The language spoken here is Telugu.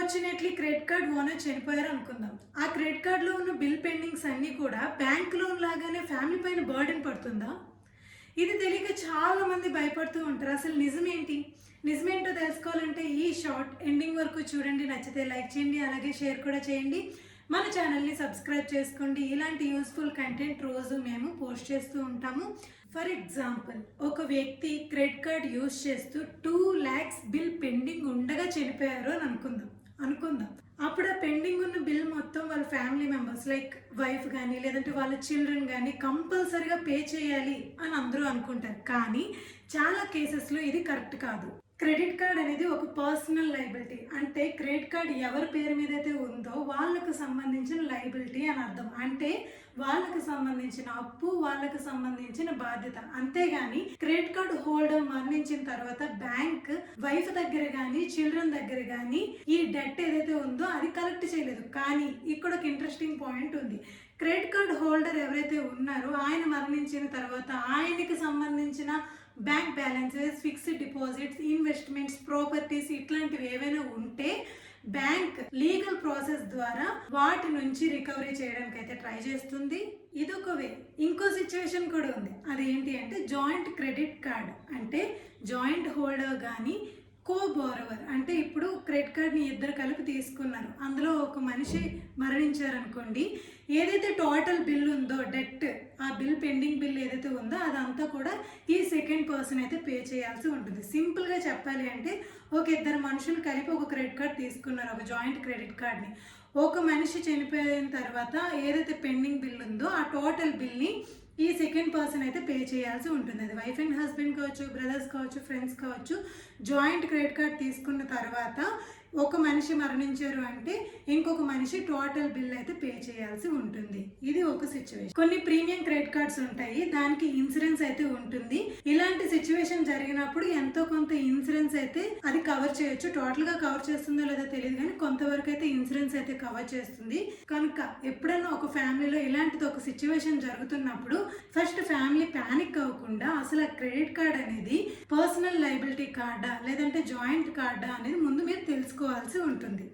అన్ఫార్చునేట్లీ క్రెడిట్ కార్డ్ ఓనర్ చనిపోయారు అనుకుందాం. ఆ క్రెడిట్ కార్డులో ఉన్న బిల్ పెండింగ్స్ అన్నీ కూడా బ్యాంక్ లోన్ లాగానే ఫ్యామిలీ పైన బర్డెన్ పడుతుందా? ఇది తెలియక చాలా మంది భయపడుతూ ఉంటారు. అసలు నిజమేంటి? నిజమేంటో తెలుసుకోవాలంటే ఈ షార్ట్ ఎండింగ్ వరకు చూడండి. నచ్చితే లైక్ చేయండి, అలాగే షేర్ కూడా చేయండి. మన ఛానల్ని సబ్స్క్రైబ్ చేసుకోండి. ఇలాంటి యూస్ఫుల్ కంటెంట్ రోజు మేము పోస్ట్ చేస్తూ ఉంటాము. ఫర్ ఎగ్జాంపుల్, ఒక వ్యక్తి క్రెడిట్ కార్డ్ యూజ్ చేస్తూ 2 lakhs బిల్ పెండింగ్ ఉండగా చనిపోయారు అని అనుకుందాం. అప్పుడు ఆ పెండింగ్ ఉన్న బిల్ మొత్తం వాళ్ళ ఫ్యామిలీ మెంబర్స్ లైక్ వైఫ్ కానీ లేదంటే వాళ్ళ చిల్డ్రన్ కానీ కంపల్సరీగా పే చేయాలి అని అందరూ అనుకుంటారు. కానీ చాలా కేసెస్లో ఇది కరెక్ట్ కాదు. క్రెడిట్ కార్డ్ అనేది ఒక పర్సనల్ లైబిలిటీ. అంటే క్రెడిట్ కార్డ్ ఎవరి పేరు మీద అయితే ఉందో వాళ్ళకు సంబంధించిన లైబిలిటీ అని అర్థం. అంటే వాళ్ళకు సంబంధించిన అప్పు, వాళ్ళకు సంబంధించిన బాధ్యత. అంతేగాని క్రెడిట్ కార్డ్ హోల్డర్ మరణించిన తర్వాత బ్యాంక్ వైఫ్ దగ్గర కానీ చిల్డ్రన్ దగ్గర కానీ ఈ డెట్ ఏదైతే ఉందో అది కలెక్ట్ చేయలేదు. కానీ ఇక్కడ ఒక ఇంట్రెస్టింగ్ పాయింట్ ఉంది. క్రెడిట్ కార్డ్ హోల్డర్ ఎవరైతే ఉన్నారో ఆయన మరణించిన తర్వాత ఆయనకి సంబంధించిన bank balances, fixed deposits, investments, properties ఇట్లాంటివి ఏవైనా ఉంటే బ్యాంక్ లీగల్ ప్రాసెస్ ద్వారా వాటి నుంచి రికవరీ చేయడానికి అయితే ట్రై చేస్తుంది. ఇదొక వే. ఇంకో సిచ్యువేషన్ కూడా ఉంది. అదేంటి అంటే జాయింట్ క్రెడిట్ కార్డ్. అంటే జాయింట్ హోల్డర్ కానీ కో బోరవర్. అంటే ఇప్పుడు క్రెడిట్ కార్డ్ని ఇద్దరు కలిపి తీసుకున్నారు. అందులో ఒక మనిషి మరణించారనుకోండి, ఏదైతే టోటల్ బిల్ ఉందో డెట్, ఆ బిల్ పెండింగ్ బిల్ ఏదైతే ఉందో అదంతా కూడా ఈ సెకండ్ పర్సన్ అయితే పే చేయాల్సి ఉంటుంది. సింపుల్గా చెప్పాలి అంటే ఒక ఇద్దరు మనుషులు కలిపి ఒక క్రెడిట్ కార్డ్ తీసుకున్నారు, ఒక జాయింట్ క్రెడిట్ కార్డ్ని. ఒక మనిషి చనిపోయిన తర్వాత ఏదైతే పెండింగ్ బిల్ ఉందో ఆ టోటల్ బిల్ని ఈ సెకండ్ పర్సన్ అయితే పే చేయాల్సి ఉంటుంది. అది వైఫ్ అండ్ హస్బెండ్ కావచ్చు, బ్రదర్స్ కావచ్చు, ఫ్రెండ్స్ కావచ్చు. జాయింట్ క్రెడిట్ కార్డ్ తీసుకున్న తర్వాత ఒక మనిషి మరణించారు అంటే ఇంకొక మనిషి టోటల్ బిల్ అయితే పే చేయాల్సి ఉంటుంది. ఇది ఒక సిచ్యువేషన్. కొన్ని ప్రీమియం క్రెడిట్ కార్డ్స్ ఉంటాయి, దానికి ఇన్సూరెన్స్ అయితే ఉంటుంది. ఇలాంటి సిచ్యువేషన్ జరిగినప్పుడు ఎంతో కొంత ఇన్సూరెన్స్ అయితే అది కవర్ చేయొచ్చు. టోటల్ గా కవర్ చేస్తుందో లేదో తెలియదు కానీ కొంతవరకు అయితే ఇన్సూరెన్స్ అయితే కవర్ చేస్తుంది. కనుక ఎప్పుడైనా ఒక ఫ్యామిలీలో ఇలాంటిది ఒక సిచ్యువేషన్ జరుగుతున్నప్పుడు ఫస్ట్ ఫ్యామిలీ ప్యానిక్ అవ్వకుండా అసలు ఆ క్రెడిట్ కార్డ్ అనేది పర్సనల్ లైబిలిటీ కార్డా లేదంటే జాయింట్ కార్డా అనేది ముందు మీరు తెలుసుకోవాల్సి ఉంటుంది.